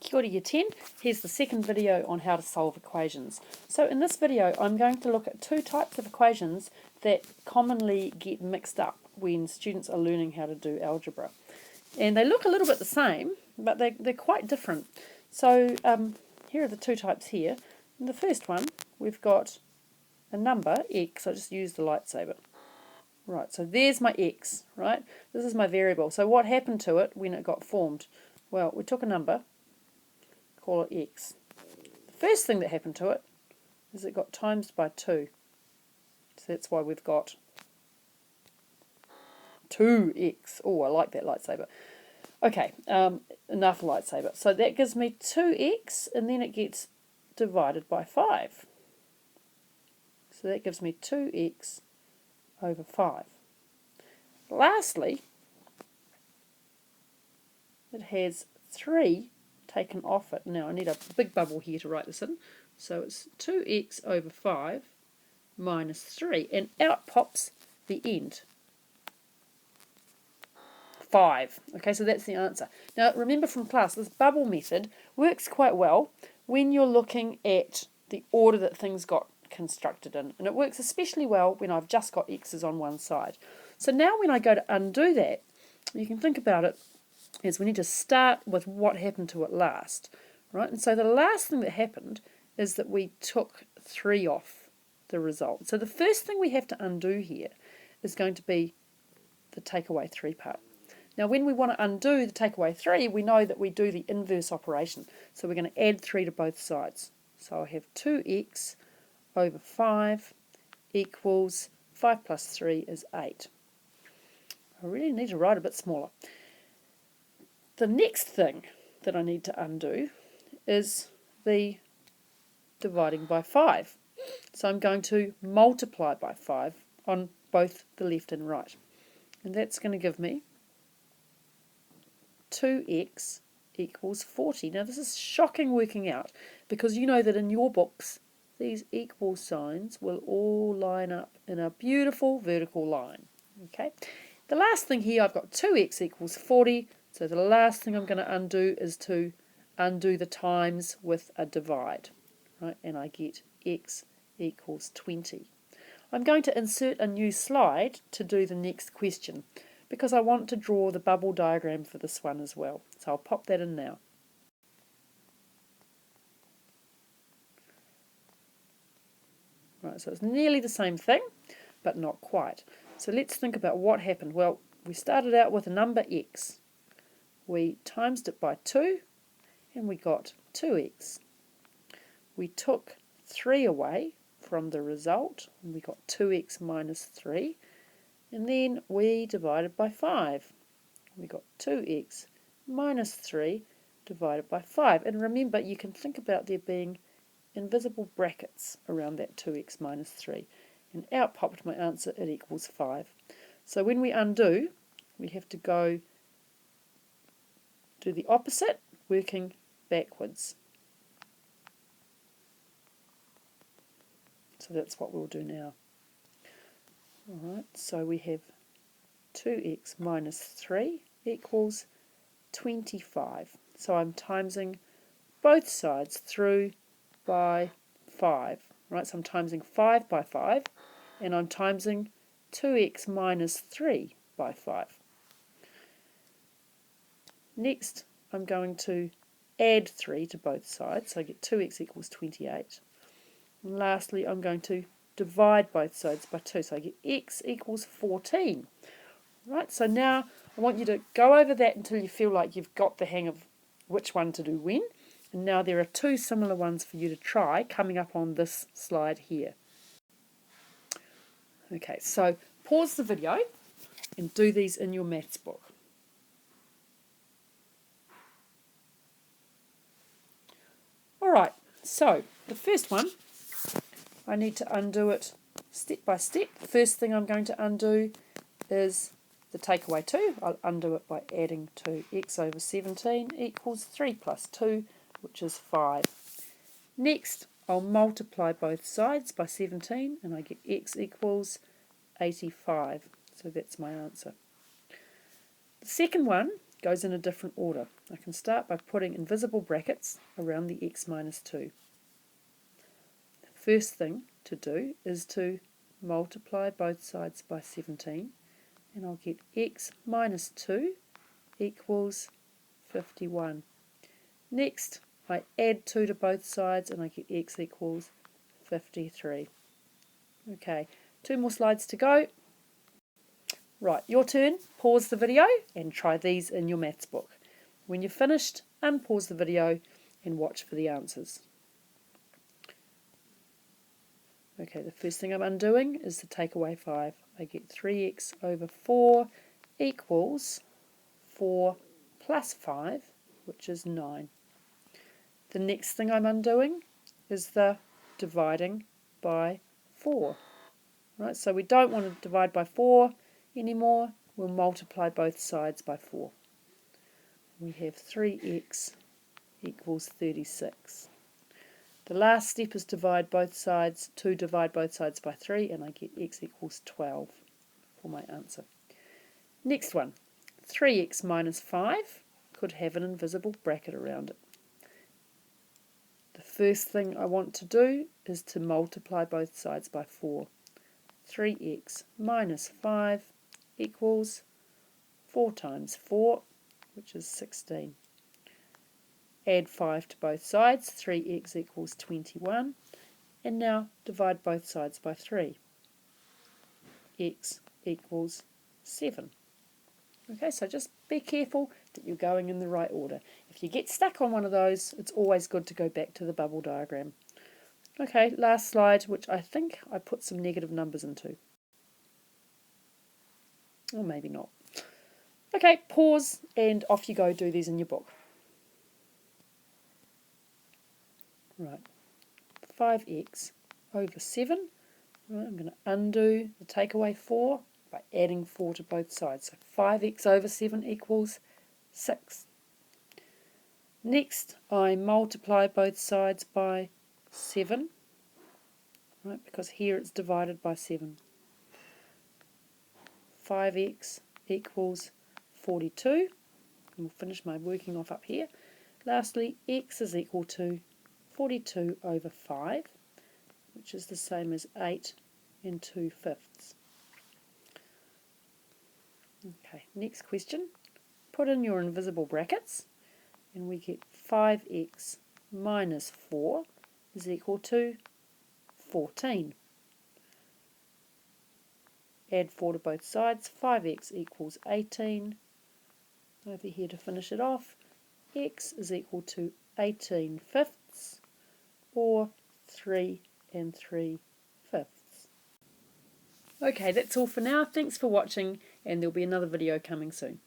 Kia ora Year 10. Here's the second video on how to solve equations. So in this video I'm going to look at two types of equations that commonly get mixed up when students are learning how to do algebra. And they look a little bit the same, but they're quite different. So here are the two types here. In the first one we've got a number, x. I just used the lightsaber. Right, so there's my x, right? This is my variable. So what happened to it when it got formed? Well, we took a number, call it x. The first thing that happened to it is it got times by 2. So that's why we've got 2x. Oh, I like that lightsaber. Okay, enough lightsaber. So that gives me 2x, and then it gets divided by 5. So that gives me 2x over 5. Lastly, it has 3 taken off it. Now I need a big bubble here to write this in. So it's 2x over 5 minus 3, and out pops the end. 5. Okay, so that's the answer. Now remember from class, this bubble method works quite well when you're looking at the order that things got constructed in, and it works especially well when I've just got x's on one side. So now when I go to undo that, you can think about it as we need to start with what happened to it last, right? And so the last thing that happened is that we took 3 off the result. So the first thing we have to undo here is going to be the take away 3 part. Now when we want to undo the take away 3, we know that we do the inverse operation. So we're going to add 3 to both sides. So I have 2x over 5 equals 5 plus 3 is 8. I really need to write a bit smaller. The next thing that I need to undo is the dividing by 5. So I'm going to multiply by 5 on both the left and right. And that's going to give me 2x equals 40. Now this is shocking working out, because you know that in your books these equal signs will all line up in a beautiful vertical line. Okay. The last thing here, I've got 2x equals 40. So the last thing I'm going to undo is to undo the times with a divide, right? And I get x equals 20. I'm going to insert a new slide to do the next question, because I want to draw the bubble diagram for this one as well. So I'll pop that in now. Right, so it's nearly the same thing, but not quite. So let's think about what happened. Well, we started out with a number x. We times it by 2, and we got 2x. We took 3 away from the result, and we got 2x minus 3. And then we divided by 5. We got 2x minus 3 divided by 5. And remember, you can think about there being invisible brackets around that 2x minus 3. And out popped my answer, it equals 5. So when we undo, we have to go do the opposite, working backwards. So that's what we'll do now. Alright, so we have 2x minus 3 equals 25. So I'm timesing both sides through by 5. Right, so I'm timesing 5 by 5, and I'm timesing 2x minus 3 by 5. Next, I'm going to add 3 to both sides, so I get 2x equals 28. And lastly, I'm going to divide both sides by 2, so I get x equals 14. Right, so now I want you to go over that until you feel like you've got the hang of which one to do when. And now there are 2 similar ones for you to try coming up on this slide here. Okay, so pause the video and do these in your maths book. Alright, so the first one, I need to undo it step by step. The first thing I'm going to undo is the take away 2. I'll undo it by adding 2x over 17 equals 3 plus 2, which is 5. Next, I'll multiply both sides by 17, and I get x equals 85. So that's my answer. The second one goes in a different order. I can start by putting invisible brackets around the x minus 2. The first thing to do is to multiply both sides by 17, and I'll get x minus 2 equals 51. Next, I add 2 to both sides and I get x equals 53. Okay, 2 more slides to go. Right, your turn. Pause the video and try these in your maths book. When you're finished, unpause the video and watch for the answers. Okay, the first thing I'm undoing is to take away 5. I get 3x over 4 equals 4 plus 5, which is 9. The next thing I'm undoing is the dividing by 4. Right, so we don't want to divide by 4 anymore. We'll multiply both sides by 4. We have 3x equals 36. The last step is divide both sides by 3, and I get x equals 12 for my answer. Next one, 3x minus 5 could have an invisible bracket around it. The first thing I want to do is to multiply both sides by 4. 3x minus 5 equals 4 times 4, which is 16. Add 5 to both sides, 3x equals 21. And now divide both sides by 3. X equals 7. Okay, so just be careful that you're going in the right order. If you get stuck on one of those, it's always good to go back to the bubble diagram. Okay, last slide, which I think I put some negative numbers into. Or maybe not. Okay, pause and off you go, do these in your book. Right, 5x over 7. Right, I'm going to undo the take away 4 by adding 4 to both sides. So 5x over 7 equals 6. Next, I multiply both sides by 7, right, because here it's divided by 7. 5x equals 42. And we'll finish my working off up here. Lastly, x is equal to 42 over 5, which is the same as 8 and 2/5. Okay, next question. Put in your invisible brackets, and we get 5x minus 4 is equal to 14. Add 4 to both sides, 5x equals 18. Over here to finish it off, x is equal to 18/5, or 3 3/5. Okay, that's all for now. Thanks for watching, and there'll be another video coming soon.